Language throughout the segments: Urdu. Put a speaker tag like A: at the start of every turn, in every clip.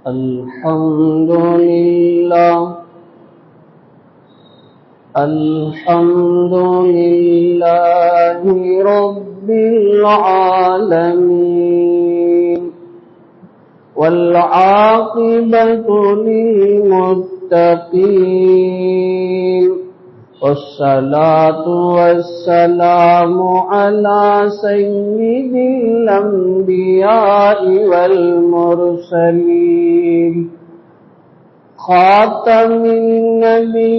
A: الحمد لله رب العالمين والعاقبة للمتقين والصلاة والسلام على سيد الأنبياء والمرسلين خاتم النبيين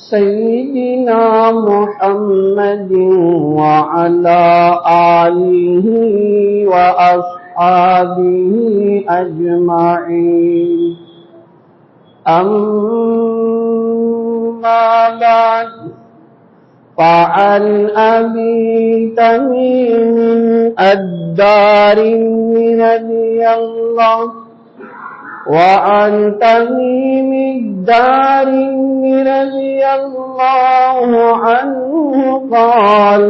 A: سيدنا محمد وعلى آله وأصحابه أجمعين. أما بعد، فعن أبي تميم الداري رضي الله وعن تميم الداري رضي الله عنه قال: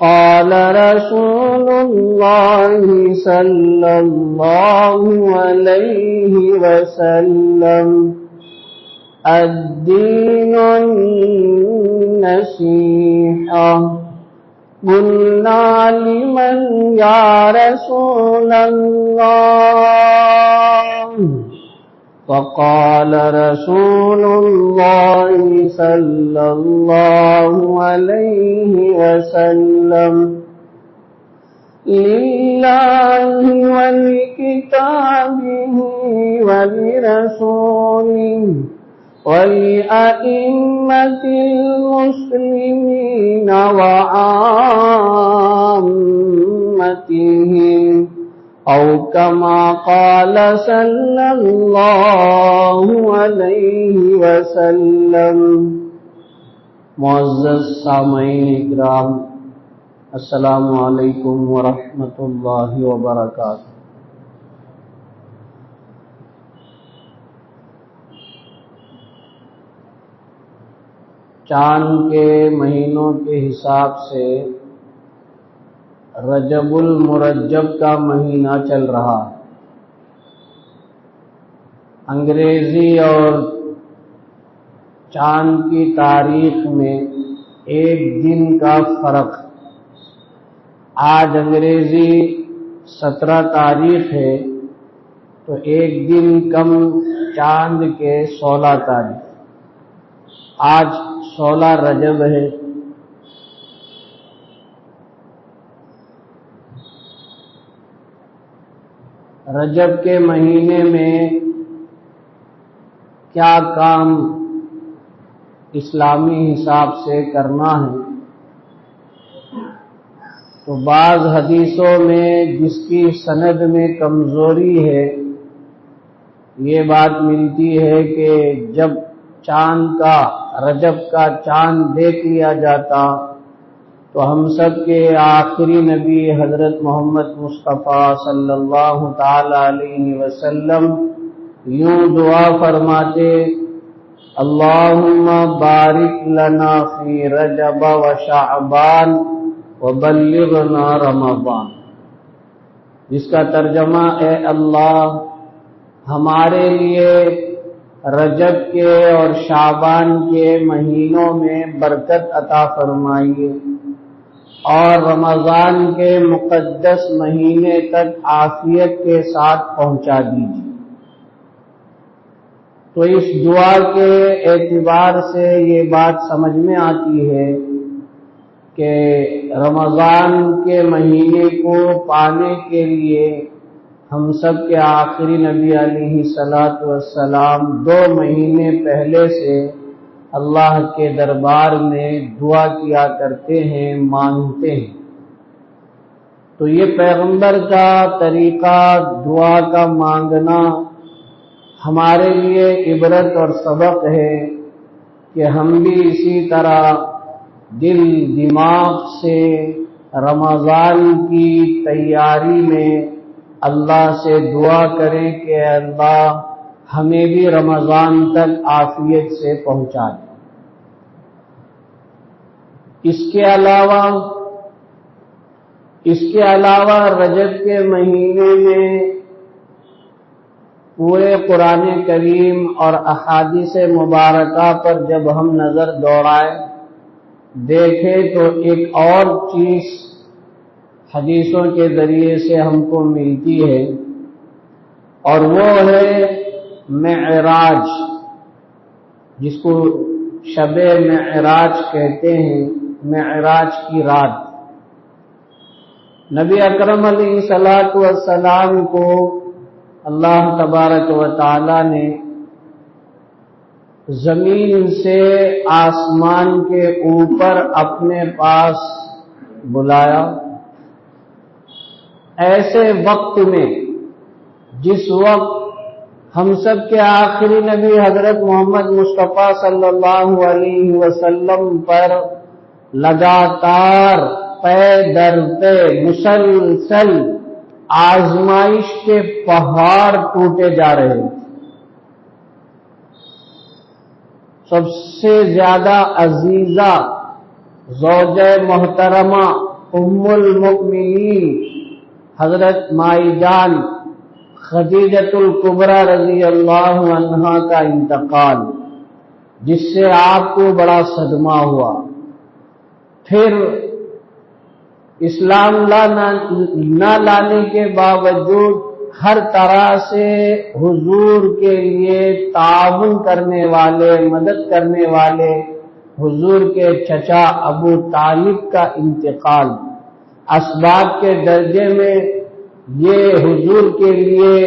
A: قال رسول الله صلى الله عليه وسلم: الدين النصيحة. قلنا: لمن يا رسول الله؟ فقال رسول الله صلى الله عليه وسلم: لله ولكتابه ولرسوله ولأئمة المسلمين وعامتهم، أو كما قال صلى الله عليه وسلم. معزز سامعین اکرام، السلام علیکم ورحمۃ اللہ وبرکاتہ. چاند کے مہینوں کے حساب سے رجب المرجب کا مہینہ چل رہا ہے. انگریزی اور چاند کی تاریخ میں ایک دن کا فرق. آج انگریزی 17 تاریخ ہے تو ایک دن کم چاند کے 16 تاریخ. آج 16 رجب ہے. رجب کے مہینے میں کیا کام اسلامی حساب سے کرنا ہے؟ تو بعض حدیثوں میں جس کی سند میں کمزوری ہے یہ بات ملتی ہے کہ جب چاند کا رجب کا چاند دیکھ لیا جاتا تو ہم سب کے آخری نبی حضرت محمد مصطفیٰ صلی اللہ تعالی علیہ وسلم یوں دعا فرماتے: اللہم بارک لنا فی رجب و شعبان وبلغنا رمضان، جس کا ترجمہ: اے اللہ ہمارے لیے رجب کے اور شعبان کے مہینوں میں برکت عطا فرمائیے اور رمضان کے مقدس مہینے تک عافیت کے ساتھ پہنچا دیجیے. تو اس دعا کے اعتبار سے یہ بات سمجھ میں آتی ہے کہ رمضان کے مہینے کو پانے کے لیے ہم سب کے آخری نبی علیہ الصلوۃ والسلام 2 مہینے پہلے سے اللہ کے دربار میں دعا کیا کرتے ہیں، مانگتے ہیں. تو یہ پیغمبر کا طریقہ دعا کا مانگنا ہمارے لیے عبرت اور سبق ہے کہ ہم بھی اسی طرح دل دماغ سے رمضان کی تیاری میں اللہ سے دعا کریں کہ اللہ ہمیں بھی رمضان تک عافیت سے پہنچا دے. اس کے علاوہ رجب کے مہینے میں پورے قرآن کریم اور احادیث مبارکہ پر جب ہم نظر دوڑائیں دیکھیں تو ایک اور چیز حدیثوں کے ذریعے سے ہم کو ملتی ہے، اور وہ ہے معراج، جس کو شب معراج کہتے ہیں، معراج کی رات۔ نبی اکرم علیہ الصلوۃ والسلام کو اللہ تبارک و تعالی نے زمین سے آسمان کے اوپر اپنے پاس بلایا، ایسے وقت میں جس وقت ہم سب کے آخری نبی حضرت محمد مصطفیٰ صلی اللہ علیہ وسلم پر لگاتار پے در پے مسلسل آزمائش کے پہاڑ ٹوٹے جا رہے ہیں۔ سب سے زیادہ عزیزہ زوجہ محترمہ ام المؤمنین حضرت مائی جان خدیجۃ الکبریٰ رضی اللہ عنہا کا انتقال، جس سے آپ کو بڑا صدمہ ہوا۔ پھر اسلام نہ لانے کے باوجود ہر طرح سے حضور کے لیے تعاون کرنے والے، مدد کرنے والے حضور کے چچا ابو طالب کا انتقال، اسباب کے درجے میں یہ حضور کے لیے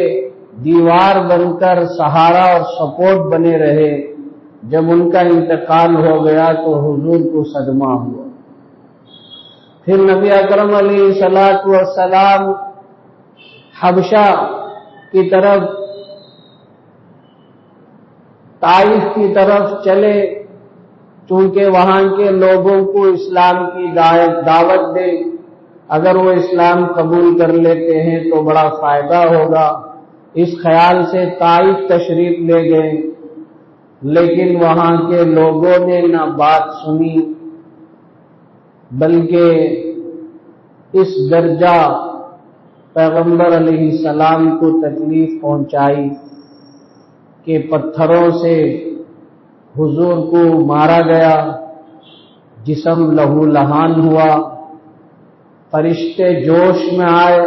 A: دیوار بن کر سہارا اور سپورٹ بنے رہے۔ جب ان کا انتقال ہو گیا تو حضور کو صدمہ ہوا۔ پھر نبی اکرم علیہ الصلوۃ والسلام حبشہ کی طرف، طائف کی طرف چلے، چونکہ وہاں کے لوگوں کو اسلام کی دعوت دے، اگر وہ اسلام قبول کر لیتے ہیں تو بڑا فائدہ ہوگا، اس خیال سے طائف تشریف لے گئے، لیکن وہاں کے لوگوں نے نہ بات سنی، بلکہ اس درجہ پیغمبر علیہ السلام کو تکلیف پہنچائی کہ پتھروں سے حضور کو مارا گیا، جسم لہو لہان ہوا۔ فرشتے جوش میں آئے،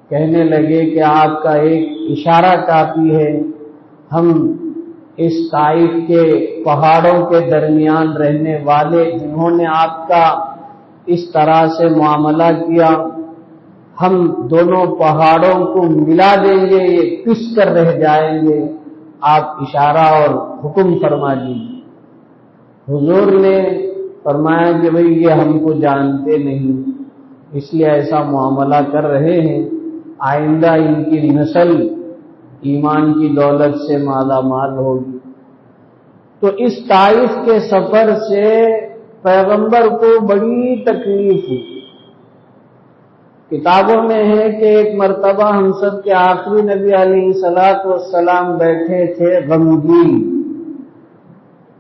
A: کہنے لگے کہ آپ کا ایک اشارہ کافی ہے، ہم اس طائف کے پہاڑوں کے درمیان رہنے والے جنہوں نے آپ کا اس طرح سے معاملہ کیا، ہم دونوں پہاڑوں کو ملا دیں گے، یہ پس کر رہ جائیں گے، آپ اشارہ اور حکم فرما دیجیے۔ حضور نے فرمایا کہ بھئی یہ ہم کو جانتے نہیں، اس لیے ایسا معاملہ کر رہے ہیں، آئندہ ان کی نسل ایمان کی دولت سے مالا مال ہوگی۔ تو اس طائف کے سفر سے پیغمبر کو بڑی تکلیف ہوئی۔ کتابوں میں ہے کہ ایک مرتبہ ہم سب کے آخری نبی علیہ الصلوۃ والسلام بیٹھے تھے غمگین،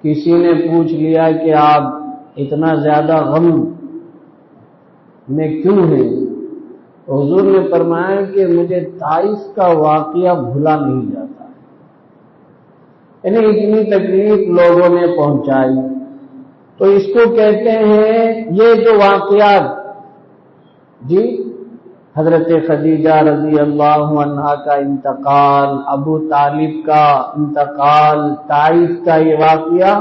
A: کسی نے پوچھ لیا کہ آپ اتنا زیادہ غم میں کیوں ہیں؟ حضور نے فرمایا کہ مجھے طائف کا واقعہ بھولا نہیں جاتا، یعنی اتنی تکلیف لوگوں نے پہنچائی۔ تو اس کو کہتے ہیں، یہ جو واقعات جی حضرت خدیجہ رضی اللہ عنہا کا انتقال، ابو طالب کا انتقال، طائف کا یہ واقعہ،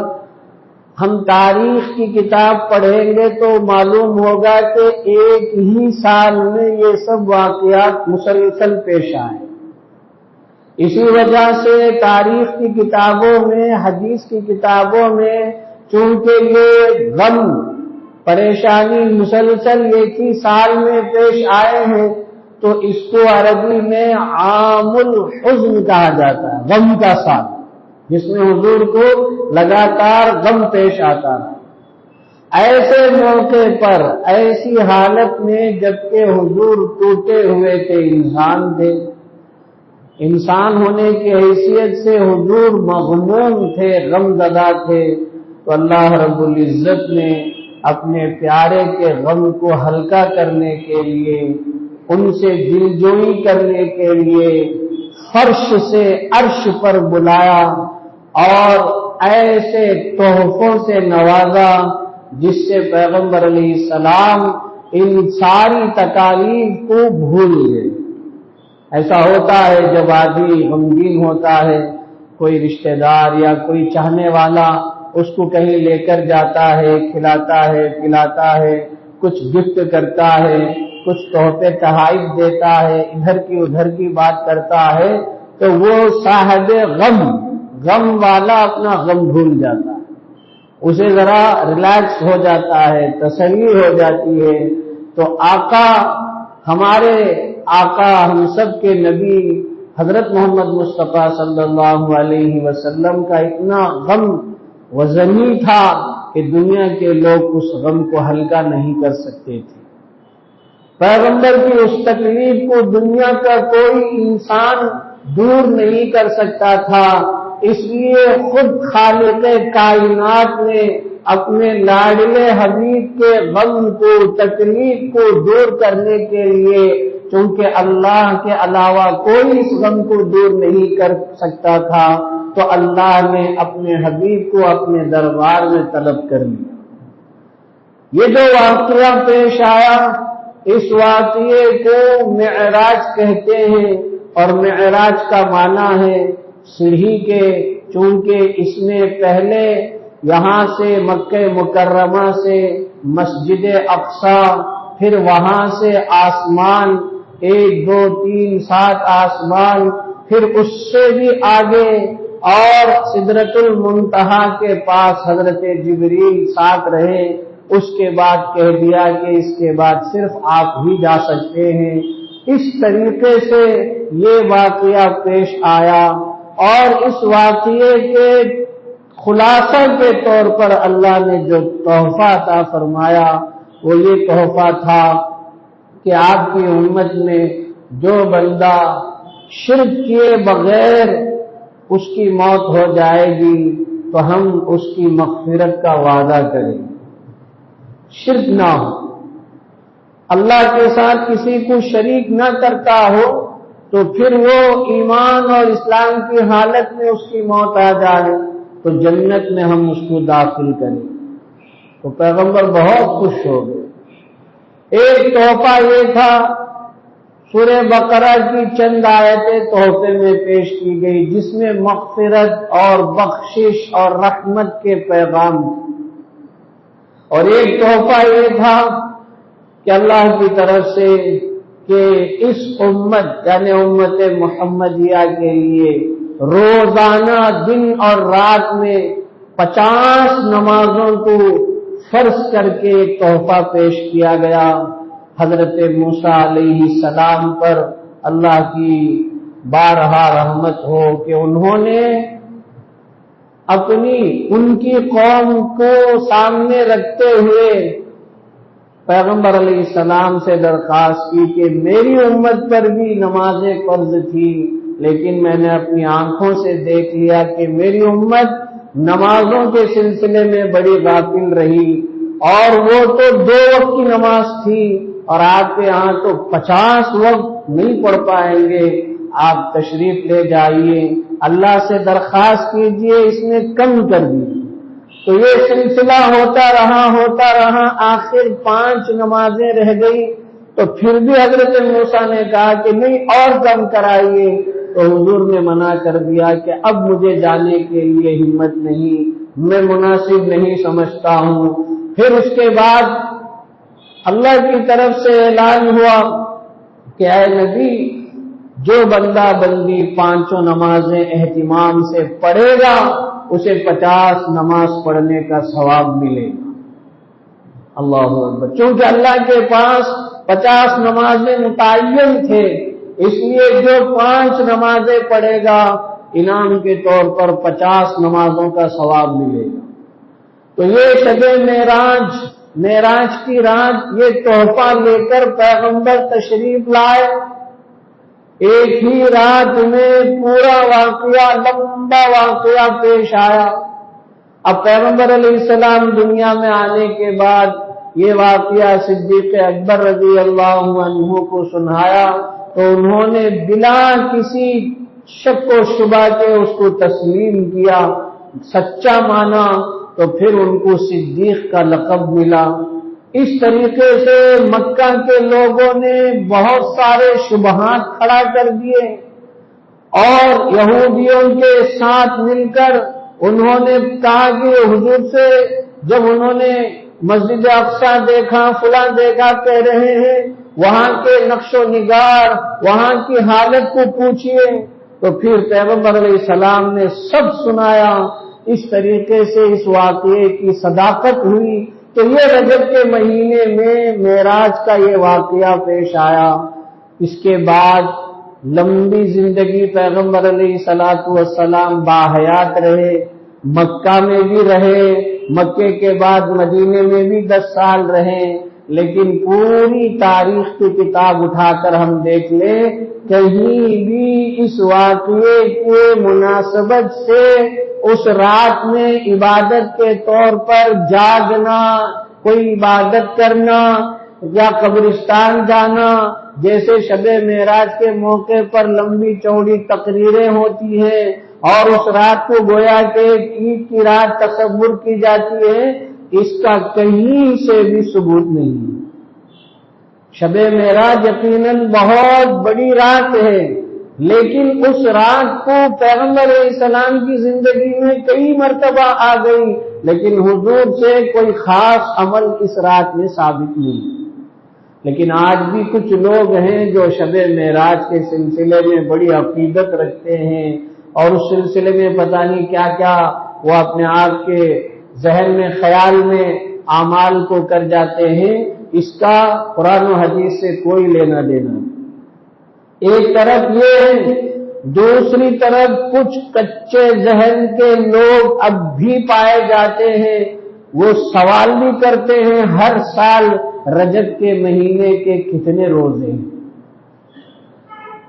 A: ہم تاریخ کی کتاب پڑھیں گے تو معلوم ہوگا کہ ایک ہی سال میں یہ سب واقعات مسلسل پیش آئے۔ اسی وجہ سے تاریخ کی کتابوں میں، حدیث کی کتابوں میں، چونکہ یہ غم پریشانی مسلسل ایک ہی سال میں پیش آئے ہیں، تو اس کو عربی میں عام الحزن کہا جاتا ہے، غم کا سال، جس میں حضور کو لگاتار غم پیش آتا ہے۔ ایسے موقع پر، ایسی حالت میں جبکہ حضور ٹوٹے ہوئے تھے، انسان تھے، انسان ہونے کی حیثیت سے حضور مغموم تھے، غم زدہ تھے، تو اللہ رب العزت نے اپنے پیارے کے غم کو ہلکا کرنے کے لیے، ان سے دلجوئی کرنے کے لیے فرش سے عرش پر بلایا اور ایسے تحفوں سے نوازا جس سے پیغمبر علیہ السلام ان ساری تکالیف کو بھول گئے۔ ایسا ہوتا ہے جب آدمی غمگین ہوتا ہے، کوئی رشتہ دار یا کوئی چاہنے والا اس کو کہیں لے کر جاتا ہے، کھلاتا ہے، پلاتا ہے، کچھ گفٹ کرتا ہے، کچھ تحفے تحائف دیتا ہے، ادھر کی بات کرتا ہے، تو وہ صاحب غم والا اپنا غم بھول جاتا ہے، اسے ذرا ریلیکس ہو جاتا ہے، تسلی ہو جاتی ہے۔ تو ہمارے آقا ہم سب کے نبی حضرت محمد مصطفیٰ صلی اللہ علیہ وسلم کا اتنا غم وزنی تھا کہ دنیا کے لوگ اس غم کو ہلکا نہیں کر سکتے تھے۔ پیغمبر کی اس تکلیف کو دنیا کا کوئی انسان دور نہیں کر سکتا تھا، اس لیے خود خالق کائنات نے اپنے لاڈلے حبیب کے غم کو، تکلیف کو دور کرنے کے لیے، چونکہ اللہ کے علاوہ کوئی اس غم کو دور نہیں کر سکتا تھا، تو اللہ نے اپنے حبیب کو اپنے دربار میں طلب کر لیا۔ یہ جو واقعہ پیش آیا، اس واقعے کو معراج کہتے ہیں، اور معراج کا معنی ہے سیڑھی کے، چونکہ اس میں پہلے یہاں سے مکہ مکرمہ سے مسجد اقصی، پھر وہاں سے آسمان 1 2 3 7 آسمان، پھر اس سے بھی آگے اور سدرۃ المنتہا کے پاس حضرت جبریل ساتھ رہے، اس کے بعد کہہ دیا کہ اس کے بعد صرف آپ ہی جا سکتے ہیں۔ اس طریقے سے یہ واقعہ پیش آیا، اور اس واقعے کے خلاصہ کے طور پر اللہ نے جو تحفہ عطا فرمایا وہ یہ تحفہ تھا کہ آپ کی امت میں جو بندہ شرک کیے بغیر اس کی موت ہو جائے گی تو ہم اس کی مغفرت کا وعدہ کریں، شرک نہ ہو، اللہ کے ساتھ کسی کو شریک نہ کرتا ہو، تو پھر وہ ایمان اور اسلام کی حالت میں اس کی موت آ جائے تو جنت میں ہم اس کو داخل کریں۔ تو پیغمبر بہت خوش ہو گئے۔ ایک تحفہ یہ تھا، سورہ بقرہ کی چند آیتیں تحفے میں پیش کی گئی جس میں مغفرت اور بخشش اور رحمت کے پیغام، اور ایک تحفہ یہ تھا کہ اللہ کی طرف سے کہ اس امت یعنی امت محمدیہ کے لیے روزانہ دن اور رات میں 50 نمازوں کو فرض کر کے ایک تحفہ پیش کیا گیا۔ حضرت موسیٰ علیہ السلام پر اللہ کی بارہا رحمت ہو کہ انہوں نے ان کی قوم کو سامنے رکھتے ہوئے پیغمبر علیہ السلام سے درخواست کی کہ میری امت پر بھی نمازیں فرض تھی، لیکن میں نے اپنی آنکھوں سے دیکھ لیا کہ میری امت نمازوں کے سلسلے میں بڑی غافل رہی، اور وہ تو 2 وقت کی نماز تھی، اور آپ کے یہاں تو 50 وقت نہیں پڑھ پائیں گے، آپ تشریف لے جائیے، اللہ سے درخواست کیجئے اس نے کم کر دی۔ تو یہ سلسلہ ہوتا رہا، آخر 5 نمازیں رہ گئی، تو پھر بھی حضرت موسیٰ نے کہا کہ نہیں اور کم کرائیے، تو حضور نے منع کر دیا کہ اب مجھے جانے کے لیے ہمت نہیں، میں مناسب نہیں سمجھتا ہوں۔ پھر اس کے بعد اللہ کی طرف سے اعلان ہوا کہ اے نبی، جو بندہ بندی 5 نمازیں اہتمام سے پڑھے گا اسے 50 نماز پڑھنے کا ثواب ملے گا۔ اللہ اکبر، چونکہ اللہ کے پاس 50 نمازیں متعین تھے، اس لیے جو 5 نمازیں پڑھے گا انعام کے طور پر 50 نمازوں کا ثواب ملے گا۔ تو یہ شب معراج کی رات یہ تحفہ لے کر پیغمبر تشریف لائے۔ ایک ہی رات میں پورا واقعہ، لمبا واقعہ پیش آیا۔ اب پیغمبر علیہ السلام دنیا میں آنے کے بعد یہ واقعہ صدیق اکبر رضی اللہ عنہ کو سنایا، تو انہوں نے بلا کسی شک و شبہ کے اس کو تسلیم کیا، سچا مانا، تو پھر ان کو صدیق کا لقب ملا۔ اس طریقے سے مکہ کے لوگوں نے بہت سارے شبہات کھڑا کر دیے، اور یہودیوں کے ساتھ مل کر انہوں نے کہا کہ حضور سے جب انہوں نے مسجد اقصی دیکھا، فلاں دیکھا، کہہ رہے ہیں وہاں کے نقش و نگار، وہاں کی حالت کو پوچھئے، تو پھر پیغمبر علیہ السلام نے سب سنایا۔ اس طریقے سے اس واقعے کی صداقت ہوئی کہ یہ رجب کے مہینے میں معراج کا یہ واقعہ پیش آیا۔ اس کے بعد لمبی زندگی پیغمبر علیہ السلام باحیات رہے، مکہ میں بھی رہے، مکے کے بعد مدینے میں بھی 10 سال رہے، لیکن پوری تاریخ کی کتاب اٹھا کر ہم دیکھ لیں، کہیں بھی اس واقعے کے مناسبت سے اس رات میں عبادت کے طور پر جاگنا، کوئی عبادت کرنا یا قبرستان جانا، جیسے شب معراج کے موقع پر لمبی چوڑی تقریریں ہوتی ہیں اور اس رات کو گویا کہ عید کی رات تصور کی جاتی ہے، اس کا کہیں سے بھی ثبوت نہیں۔ شب معراج یقیناً بہت بڑی رات ہے، لیکن اس رات کو پیغمبر علیہ السلام کی زندگی میں کئی مرتبہ آ گئی، لیکن حضور سے کوئی خاص عمل اس رات میں ثابت نہیں۔ لیکن آج بھی کچھ لوگ ہیں جو شب معراج کے سلسلے میں بڑی عقیدت رکھتے ہیں، اور اس سلسلے میں پتہ نہیں کیا کیا وہ اپنے آپ کے ذہن میں خیال میں اعمال کو کر جاتے ہیں۔ اس کا قرآن و حدیث سے کوئی لینا دینا۔ ایک طرف یہ ہے، دوسری طرف کچھ کچے ذہن کے لوگ اب بھی پائے جاتے ہیں، وہ سوال بھی کرتے ہیں ہر سال رجب کے مہینے کے کتنے روزے ہیں۔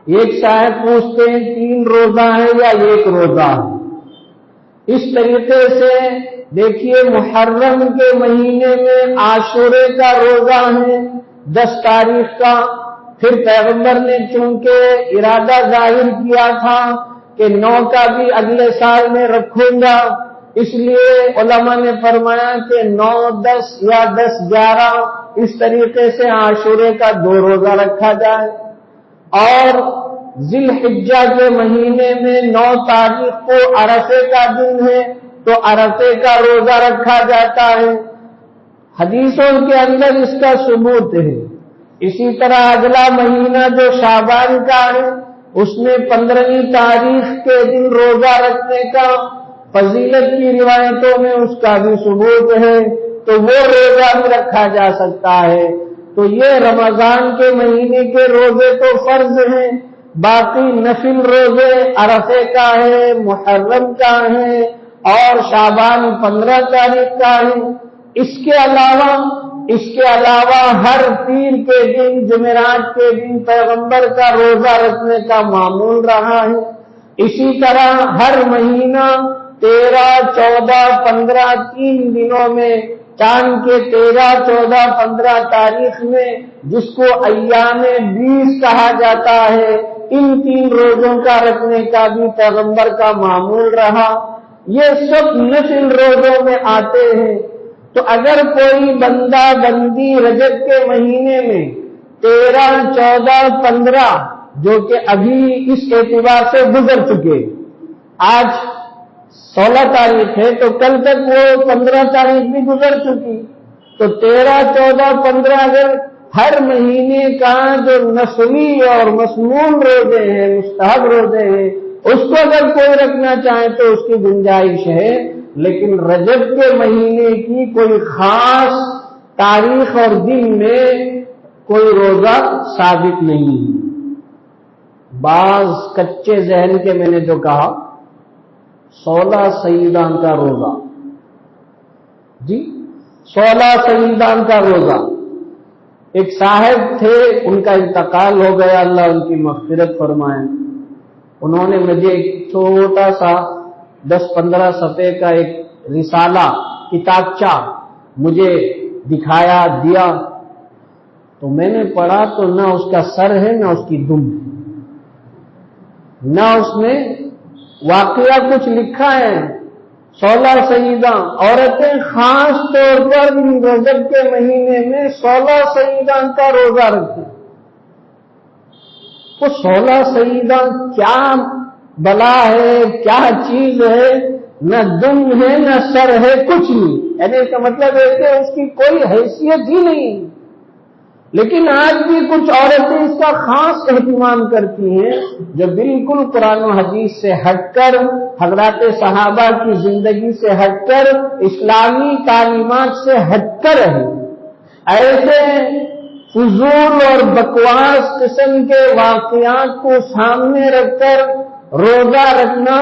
A: ایک صاحب پوچھتے ہیں 3 روزہ ہے یا 1 روزہ ہے۔ اس طریقے سے دیکھیے محرم کے مہینے میں عاشورے کا روزہ ہے 10 تاریخ کا، پھر پیغمبر نے چونکہ ارادہ ظاہر کیا تھا کہ 9 کا بھی اگلے سال میں رکھوں گا، اس لیے علماء نے فرمایا کہ 9، 10 یا 10، 11 اس طریقے سے عاشورے کا 2 روزہ رکھا جائے، اور ذی الحجہ کے مہینے میں 9 تاریخ کو عرفے کا دن ہے تو عرفے کا روزہ رکھا جاتا ہے۔ حدیثوں کے اندر اس کا ثبوت ہے۔ اسی طرح اگلا مہینہ جو شعبان کا ہے، اس میں 15ویں تاریخ کے دن روزہ رکھنے کا فضیلت کی روایتوں میں اس کا بھی ثبوت ہے، تو وہ روزہ بھی رکھا جا سکتا ہے۔ تو یہ رمضان کے مہینے کے روزے تو فرض ہیں، باقی نفل روزے عرفے کا ہے، محرم کا ہے، اور شعبان 15 تاریخ کا ہے۔ اس کے علاوہ ہر پیر کے دن، جمعرات کے دن پیغمبر کا روزہ رکھنے کا معمول رہا ہے۔ اسی طرح ہر مہینہ 13، 14، 15 3 دنوں میں، چاند کے 13، 14، 15 تاریخ میں، جس کو ایام 20 کہا جاتا ہے، ان 3 روزوں کا رکھنے کا بھی پیغمبر کا معمول رہا۔ یہ سب نفل روزوں میں آتے ہیں۔ تو اگر کوئی بندہ بندی رجب کے مہینے میں 13، 14، 15 جو کہ ابھی اس اعتبار سے گزر چکے، آج 16 تاریخ ہے تو کل تک وہ 15 تاریخ بھی گزر چکی، تو 13، 14، 15 اگر ہر مہینے کا جو نفلی اور مسنون روزے ہیں، مستحب روزے ہیں، اس کو اگر کوئی رکھنا چاہے تو اس کی گنجائش ہے، لیکن رجب کے مہینے کی کوئی خاص تاریخ اور دن میں کوئی روزہ ثابت نہیں۔ بعض کچے ذہن کے میں نے جو کہا 16 سیدان کا روزہ، جی 16 سیدان کا روزہ، ایک صاحب تھے، ان کا انتقال ہو گیا، اللہ ان کی مغفرت فرمائے۔ انہوں نے مجھے ایک چھوٹا سا 10-15 صفحے کا ایک رسالہ کتابچہ مجھے دکھایا، دیا، تو میں نے پڑھا تو نہ اس کا سر ہے نہ اس کی دم ہے۔ نہ اس میں واقعہ کچھ لکھا ہے. 16 سیدہ عورتیں خاص طور پر رجب کے مہینے میں 16 سیدہ کا روزہ رکھتی. تو 16 سیدہ کیا بلا ہے، کیا چیز ہے؟ نہ دم ہے نہ سر ہے، کچھ نہیں. یعنی اس کا مطلب ہے کہ اس کی کوئی حیثیت ہی نہیں. لیکن آج بھی کچھ عورتیں اس کا خاص اہتمام کرتی ہیں، جو بالکل قرآن و حدیث سے ہٹ کر، حضرات صحابہ کی زندگی سے ہٹ کر، اسلامی تعلیمات سے ہٹ کر ہے. ایسے فضول اور بکواس قسم کے واقعات کو سامنے رکھ کر روزہ رکھنا،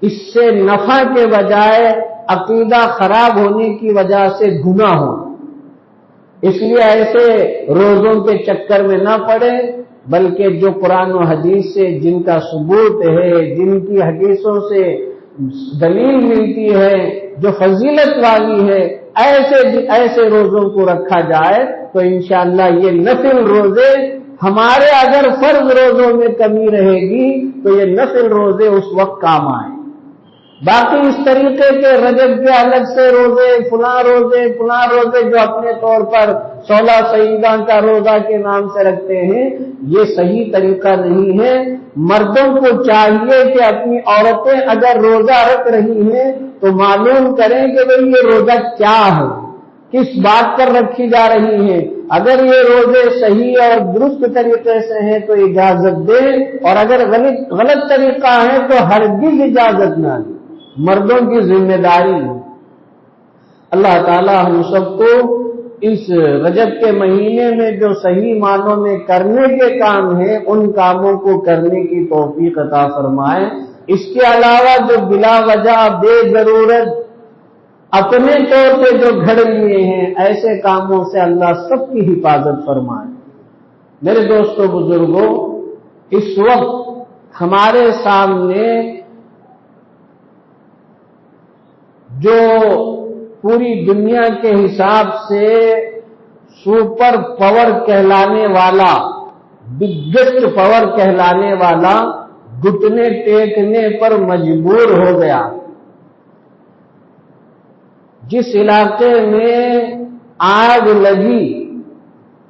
A: اس سے نفع کے بجائے عقیدہ خراب ہونے کی وجہ سے گناہ ہو. اس لیے ایسے روزوں کے چکر میں نہ پڑے، بلکہ جو قرآن و حدیث سے جن کا ثبوت ہے، جن کی حدیثوں سے دلیل ملتی ہے، جو فضیلت والی ہے، ایسے روزوں کو رکھا جائے تو انشاءاللہ یہ نفل روزے ہمارے، اگر فرض روزوں میں کمی رہے گی تو یہ نفل روزے اس وقت کام آئیں. باقی اس طریقے کے رجب کے الگ سے روزے، فلاں روزے جو اپنے طور پر 16 سیدہ کا روزہ کے نام سے رکھتے ہیں، یہ صحیح طریقہ نہیں ہے. مردوں کو چاہیے کہ اپنی عورتیں اگر روزہ رکھ رہی ہیں تو معلوم کریں کہ بھئی یہ روزہ کیا ہے، کس بات پر رکھی جا رہی ہے. اگر یہ روزے صحیح اور درست طریقے سے ہیں تو اجازت دیں، اور اگر غلط طریقہ ہے تو ہرگز اجازت نہ دیں. مردوں کی ذمہ داری ہے. اللہ تعالی ہم سب کو اس رجب کے مہینے میں جو صحیح معنوں میں کرنے کے کام ہیں ان کاموں کو کرنے کی توفیق عطا فرمائے. اس کے علاوہ جو بلا وجہ بے ضرورت اپنے طور پہ جو گھڑ لیے ہیں، ایسے کاموں سے اللہ سب کی حفاظت فرمائے. میرے دوستو بزرگوں، اس وقت ہمارے سامنے جو پوری دنیا کے حساب سے سپر پاور کہلانے والا، بگیسٹ پاور کہلانے والا گھٹنے ٹیکنے پر مجبور ہو گیا. جس علاقے میں آگ لگی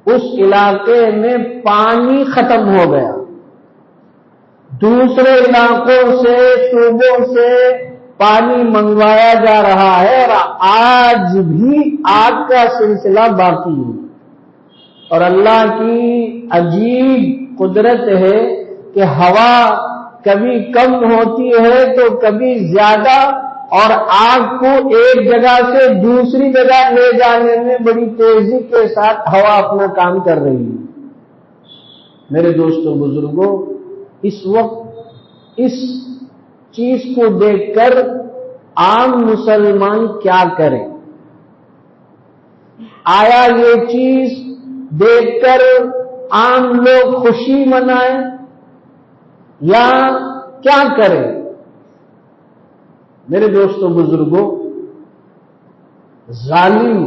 A: اس علاقے میں پانی ختم ہو گیا. دوسرے علاقوں سے، صوبوں سے پانی منگوایا جا رہا ہے اور آج بھی آگ کا سلسلہ باقی ہے. اور اللہ کی عجیب قدرت ہے کہ ہوا کبھی کم ہوتی ہے تو کبھی زیادہ، اور آگ کو ایک جگہ سے دوسری جگہ لے جانے میں بڑی تیزی کے ساتھ ہوا اپنا کام کر رہی ہے. میرے دوستو بزرگوں، اس وقت اس چیز کو دیکھ کر عام مسلمان کیا کریں؟ آیا یہ چیز دیکھ کر عام لوگ خوشی منائیں یا کیا کریں؟ میرے دوستو بزرگوں، ظالم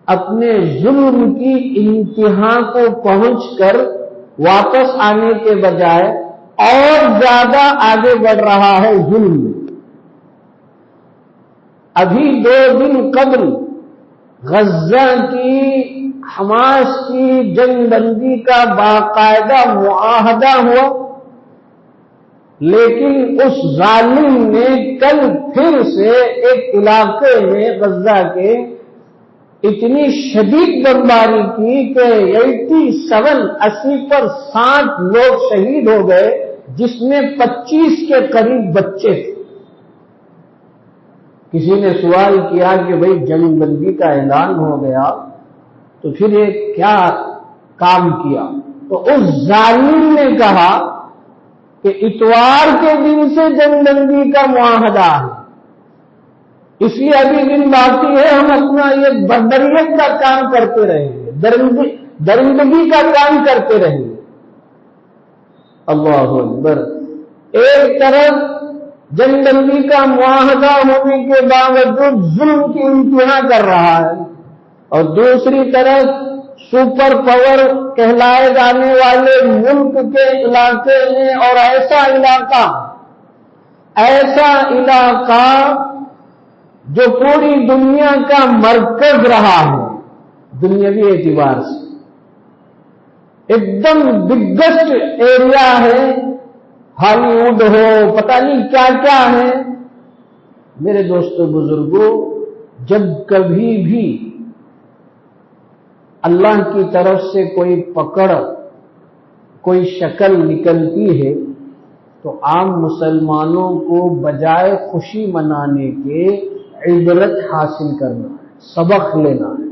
A: اپنے ظلم کی انتہا کو پہنچ کر واپس آنے کے بجائے اور زیادہ آگے بڑھ رہا ہے ظلم میں. ابھی 2 دن قبل غزہ کی حماس کی جنگ بندی کا باقاعدہ معاہدہ ہوا، لیکن اس ظالم نے کل پھر سے ایک علاقے میں غزہ کے اتنی شدید بمباری کی کہ 80% لوگ شہید ہو گئے، جس میں 25 کے قریب بچے تھے. کسی نے سوال کیا کہ بھئی جنگ بندی کا اعلان ہو گیا تو پھر یہ کیا کام کیا؟ تو اس ظالم نے کہا کہ اتوار کے دن سے جنگ بندی کا معاہدہ ہے، اس لیے ابھی دن باقی ہے، ہم اپنا یہ بردریت کا کام کرتے رہیں گے، درندگی کا کام کرتے رہیں گے. اللہ اکبر. ایک طرف جنگ بندی کا معاہدہ ہونے کے باوجود ظلم کی انتہا کر رہا ہے، اور دوسری طرف سپر پاور کہلائے جانے والے ملک کے علاقے میں، اور ایسا علاقہ جو پوری دنیا کا مرکز رہا ہے دنیاوی اعتبار سے، ایک دم بگیسٹ ایریا ہے، ہالی ووڈ ہو، پتہ نہیں کیا کیا ہے۔ میرے دوستو بزرگوں، جب کبھی بھی اللہ کی طرف سے کوئی پکڑ، کوئی شکل نکلتی ہے تو عام مسلمانوں کو بجائے خوشی منانے کے عبرت حاصل کرنا ہے، سبق لینا ہے۔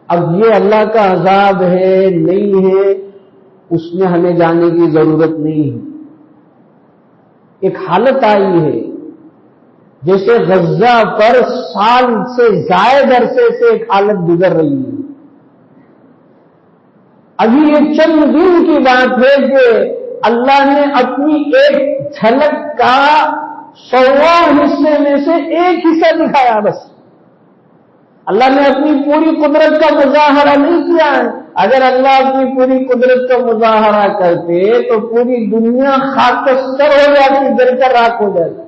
A: اب یہ اللہ کا عذاب ہے نہیں ہے، اس میں ہمیں جانے کی ضرورت نہیں ہے۔ ایک حالت آئی ہے جیسے غزہ پر سال سے زائد عرصے سے ایک حالت گزر رہی ہے۔ ابھی یہ چند دن کی بات ہے کہ اللہ نے اپنی ایک جھلک کا 100واں حصے میں سے ایک حصہ دکھایا بس۔ اللہ نے اپنی پوری قدرت کا مظاہرہ نہیں کیا ہے۔ اگر اللہ اپنی پوری قدرت کا مظاہرہ کرتے تو پوری دنیا خاکستر ہو جاتی، جل کر راکھ ہو جاتی۔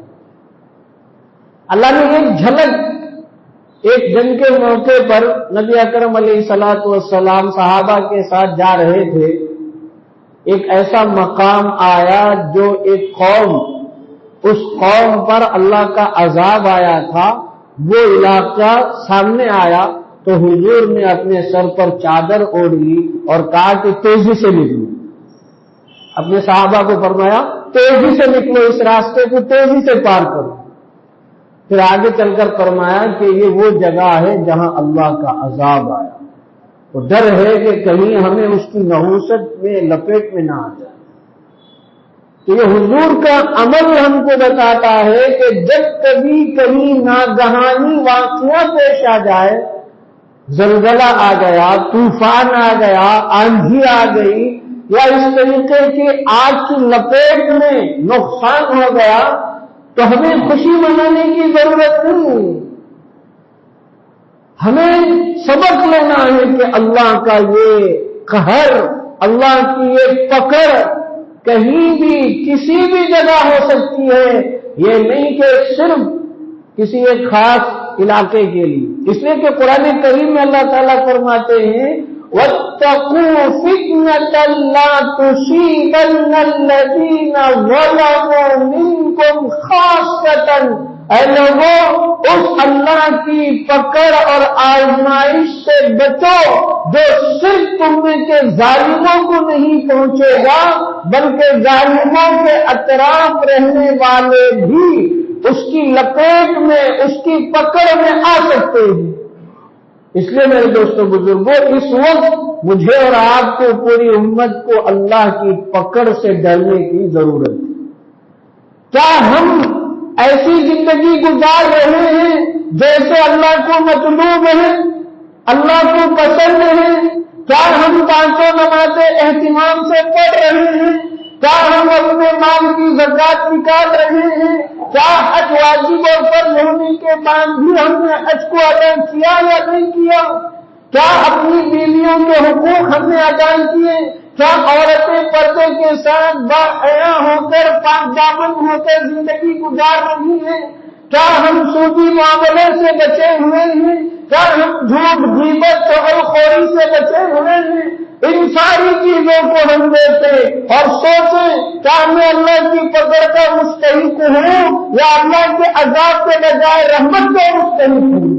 A: اللہ نے ایک جھلک، ایک جنگ کے موقع پر نبی اکرم علیہ الصلوۃ والسلام صحابہ کے ساتھ جا رہے تھے، ایک ایسا مقام آیا جو ایک قوم، اس قوم پر اللہ کا عذاب آیا تھا، وہ علاقہ سامنے آیا تو حضور نے اپنے سر پر چادر اوڑھ لی اور کہا کہ تیزی سے نکلو۔ اپنے صحابہ کو فرمایا تیزی سے نکلو، اس راستے کو تیزی سے پار کرو۔ پھر آگے چل کر فرمایا کہ یہ وہ جگہ ہے جہاں اللہ کا عذاب آیا، تو ڈر ہے کہ کہیں ہمیں اس کی نحوست میں لپیٹ میں نہ آ جائے۔ تو یہ حضور کا عمل ہم کو بتاتا ہے کہ جب کبھی کہیں ناگہانی واقعہ پیش آ جائے، زلزلہ آ گیا، طوفان آ گیا، آندھی آ گئی، یا اس طریقے کی آگ کی لپیٹ میں نقصان ہو گیا، تو ہمیں خوشی منانے کی ضرورت نہیں۔ ہمیں سبق لینا ہے کہ اللہ کا یہ قہر، اللہ کی یہ پکڑ کہیں بھی کسی بھی جگہ ہو سکتی ہے، یہ نہیں کہ صرف کسی ایک خاص علاقے کے لیے۔ اس لیے کہ قرآن کریم میں اللہ تعالیٰ فرماتے ہیں وَاتَّقُوا فِتْنَةً لَا تُصِيبَنَّ الَّذِينَ ظَلَمُوا مِنكُمْ خَاصَّةً، اے لوگوں اس اللہ کی پکڑ اور آزمائش سے بچو جو صرف تم میں کے ظالموں کو نہیں پہنچے گا، بلکہ ظالموں کے اطراف رہنے والے بھی اس کی لپیٹ میں، اس کی پکڑ میں آ سکتے ہیں۔ اس لیے میرے دوستوں بزرگوں، اس وقت مجھے اور آپ کو، پوری امت کو اللہ کی پکڑ سے ڈرنے کی ضرورت ہے۔ کیا ہم ایسی زندگی گزار رہے ہیں جیسے اللہ کو مطلوب ہے، اللہ کو پسند ہے؟ کیا ہم پانچوں نمازیں اہتمام سے پڑھ رہے ہیں؟ کیا ہم اپنے مال کی زکات نکال رہے ہیں؟ کیا حج واجب اور فرض ہونے کے بعد بھی ہم نے حج کو ادا کیا یا نہیں کیا؟ کیا اپنی بیویوں کے حقوق ہم نے ادا کیے؟ کیا عورتیں پردے کے ساتھ باحیا ہو کر، پاک دامن ہو کر زندگی گزار رہی ہیں؟ کیا ہم سودی معاملے سے بچے ہوئے ہیں؟ کیا ہم جھوٹ، غیبت، چغلخوری سے بچے ہوئے ہیں؟ ان ساری چیزوں کو ہم دیکھیں اور سوچیں کیا میں اللہ کی پکڑ کا مستحق ہوں یا اللہ کے عذاب کے بجائے رحمت کا مستحق ہوں؟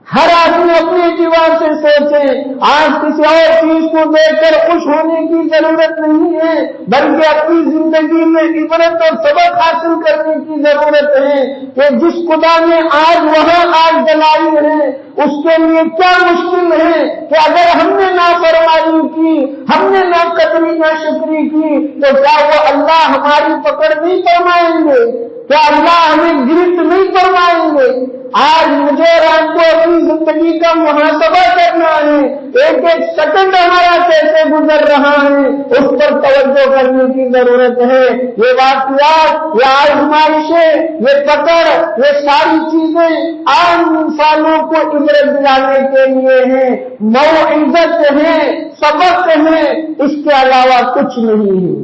A: ہر آدمی اپنے اعتبار سے سوچے۔ آج کسی اور چیز کو دیکھ کر خوش ہونے کی ضرورت نہیں ہے، بلکہ اپنی زندگی میں عبرت اور سبق حاصل کرنے کی ضرورت ہے کہ جس خدا نے آج وہاں آگ جلائی ہے، اس کے لیے کیا مشکل ہے کہ اگر ہم نے نافرمانی کی، ہم نے ناقدری ناشکری کی، تو کیا وہ اللہ ہماری پکڑ نہیں فرمائیں گے؟ کیا اللہ ہمیں گرفت نہیں فرمائیں گے؟ آج مجھے اور آپ کو اپنی زندگی کا محاسبہ کرنا ہے، ایک ایک سیکنڈ ہمارا مرحلے سے گزر رہا ہے اس پر توجہ کرنے کی ضرورت ہے۔ یہ واقعات، یہ آزمائشیں، یہ پکڑ، یہ ساری چیزیں عام انسانوں کو عبرت دلانے کے لیے ہیں، موعظت ہے، سبق ہے، اس کے علاوہ کچھ نہیں ہے۔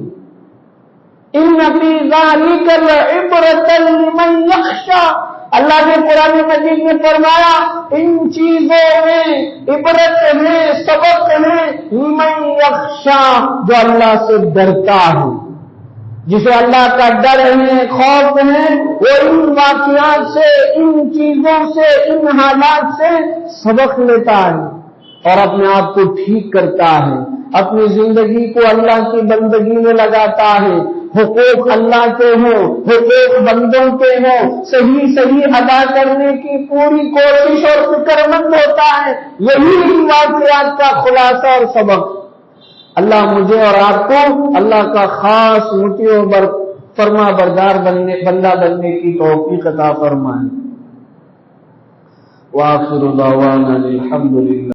A: ان فی ذالک لعبرۃ لمن یخشی، اللہ نے قرآن مجید میں فرمایا ان چیزوں میں عبرت ہے، سبق ہے، لمن یخشی، جو اللہ سے ڈرتا ہے، جسے اللہ کا ڈر ہے، خوف ہے، وہ ان واقعات سے، ان چیزوں سے، ان حالات سے سبق لیتا ہے اور اپنے آپ کو ٹھیک کرتا ہے، اپنی زندگی کو اللہ کی بندگی میں لگاتا ہے، حقوق اللہ کے ہوں، حقوق بندوں کے ہوں، صحیح ادا کرنے کی پوری کوشش اور فکر مند ہوتا ہے۔ یہی ان واقعات کا خلاصہ اور سبق۔ اللہ مجھے اور آپ کو اللہ کا خاص مطیع و فرما بردار بندہ بننے کی توفیق عطا فرمائے۔ وآخر دعوانا الحمدللہ۔